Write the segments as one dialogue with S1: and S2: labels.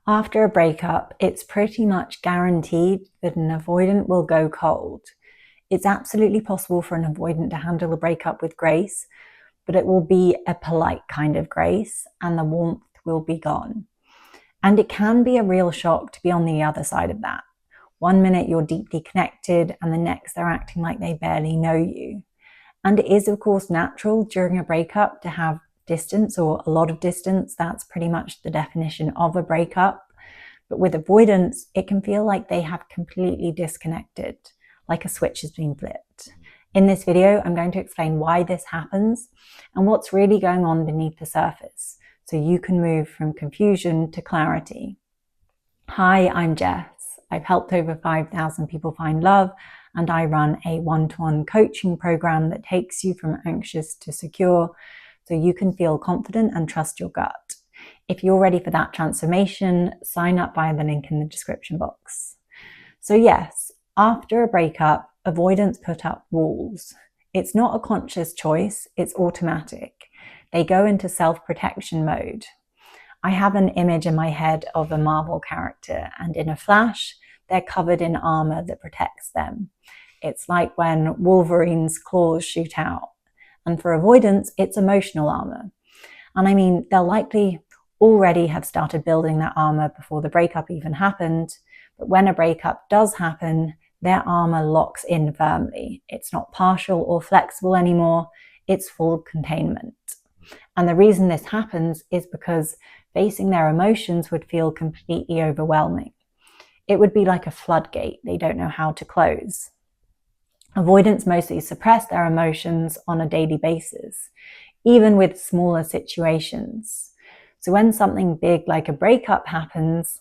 S1: After a breakup, it's pretty much guaranteed that an avoidant will go cold. It's absolutely possible for an avoidant to handle a breakup with grace, but it will be a polite kind of grace and the warmth will be gone. And it can be a real shock to be on the other side of that. One minute you're deeply connected and the next they're acting like they barely know you. And it is, of course, natural during a breakup to have distance or a lot of distance. That's pretty much the definition of a breakup. But with avoidance, it can feel like they have completely disconnected, like a switch has been flipped. In this video, I'm going to explain why this happens and what's really going on beneath the surface, so you can move from confusion to clarity. Hi, I'm Jess. I've helped over 5,000 people find love, and I run a one-to-one coaching program that takes you from anxious to secure, so you can feel confident and trust your gut. If you're ready for that transformation, sign up via the link in the description box. So yes, after a breakup, avoidants put up walls. It's not a conscious choice, it's automatic. They go into self-protection mode. I have an image in my head of a Marvel character, and in a flash, they're covered in armor that protects them. It's like when Wolverine's claws shoot out. And for avoidants, it's emotional armor. And I mean, they'll likely already have started building that armor before the breakup even happened. But when a breakup does happen, their armor locks in firmly. It's not partial or flexible anymore, it's full containment. And the reason this happens is because facing their emotions would feel completely overwhelming. It would be like a floodgate they don't know how to close. Avoidants mostly suppress their emotions on a daily basis, even with smaller situations. So when something big like a breakup happens,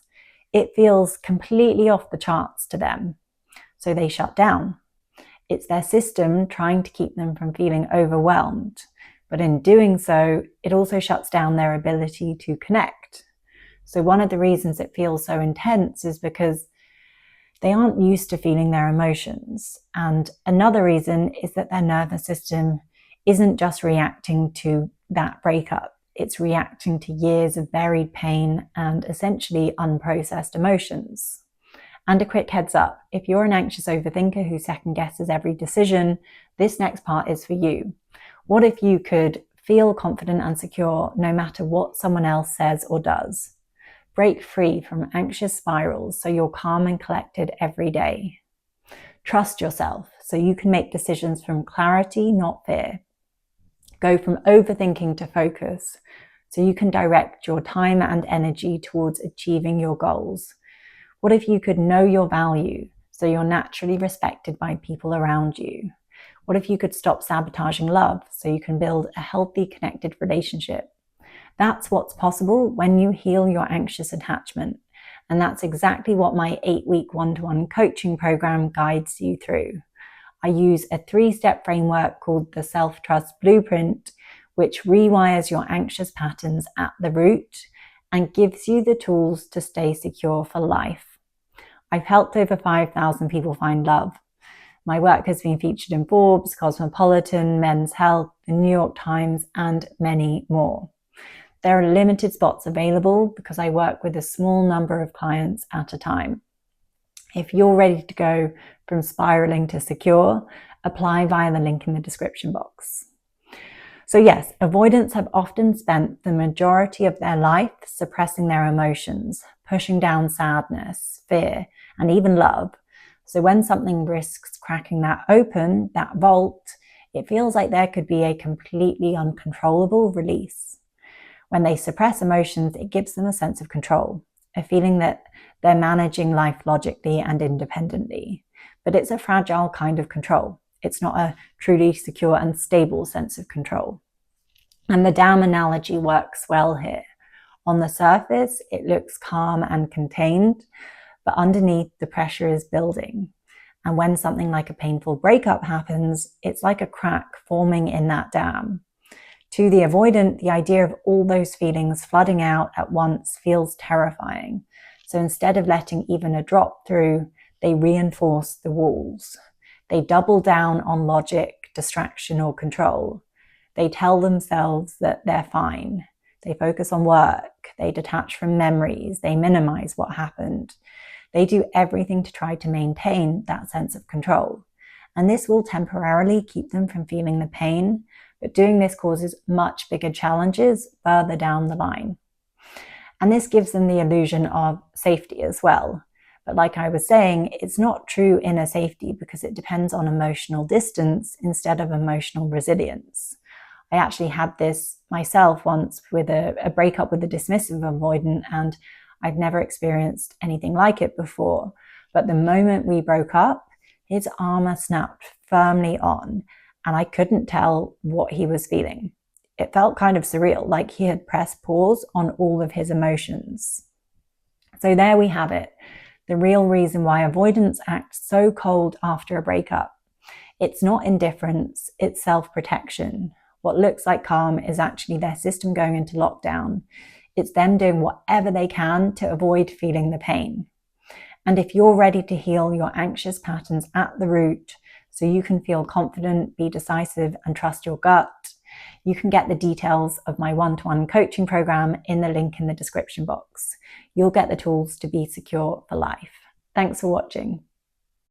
S1: it feels completely off the charts to them. So they shut down. It's their system trying to keep them from feeling overwhelmed. But in doing so, it also shuts down their ability to connect. So one of the reasons it feels so intense is because they aren't used to feeling their emotions. And another reason is that their nervous system isn't just reacting to that breakup. It's reacting to years of buried pain and essentially unprocessed emotions. And a quick heads up, if you're an anxious overthinker who second guesses every decision, this next part is for you. What if you could feel confident and secure no matter what someone else says or does? Break free from anxious spirals so you're calm and collected every day. Trust yourself so you can make decisions from clarity, not fear. Go from overthinking to focus so you can direct your time and energy towards achieving your goals. What if you could know your value so you're naturally respected by people around you? What if you could stop sabotaging love so you can build a healthy, connected relationship? That's what's possible when you heal your anxious attachment. And that's exactly what my 8-week one-to-one coaching program guides you through. I use a 3-step framework called the Self-Trust Blueprint, which rewires your anxious patterns at the root and gives you the tools to stay secure for life. I've helped over 5,000 people find love. My work has been featured in Forbes, Cosmopolitan, Men's Health, the New York Times, and many more. There are limited spots available because I work with a small number of clients at a time. If you're ready to go from spiraling to secure, apply via the link in the description box. So yes, avoidants have often spent the majority of their life suppressing their emotions, pushing down sadness, fear, and even love. So when something risks cracking that open, that vault, it feels like there could be a completely uncontrollable release. When they suppress emotions, it gives them a sense of control, a feeling that they're managing life logically and independently. But it's a fragile kind of control. It's not a truly secure and stable sense of control. And the dam analogy works well here. On the surface, it looks calm and contained, but underneath the pressure is building. And when something like a painful breakup happens, it's like a crack forming in that dam. To the avoidant, the idea of all those feelings flooding out at once feels terrifying. So instead of letting even a drop through, they reinforce the walls. They double down on logic, distraction, or control. They tell themselves that they're fine. They focus on work, they detach from memories, they minimize what happened. They do everything to try to maintain that sense of control. And this will temporarily keep them from feeling the pain, but doing this causes much bigger challenges further down the line. And this gives them the illusion of safety as well. But like I was saying, it's not true inner safety because it depends on emotional distance instead of emotional resilience. I actually had this myself once with a breakup with a dismissive avoidant, and I'd never experienced anything like it before. But the moment we broke up, his armor snapped firmly on, and I couldn't tell what he was feeling. It felt kind of surreal, like he had pressed pause on all of his emotions. So there we have it, the real reason why avoidants act so cold after a breakup. It's not indifference, it's self-protection. What looks like calm is actually their system going into lockdown. It's them doing whatever they can to avoid feeling the pain. And if you're ready to heal your anxious patterns at the root so you can feel confident, be decisive, and trust your gut, you can get the details of my one-to-one coaching program in the link in the description box. You'll get the tools to be secure for life. Thanks for watching.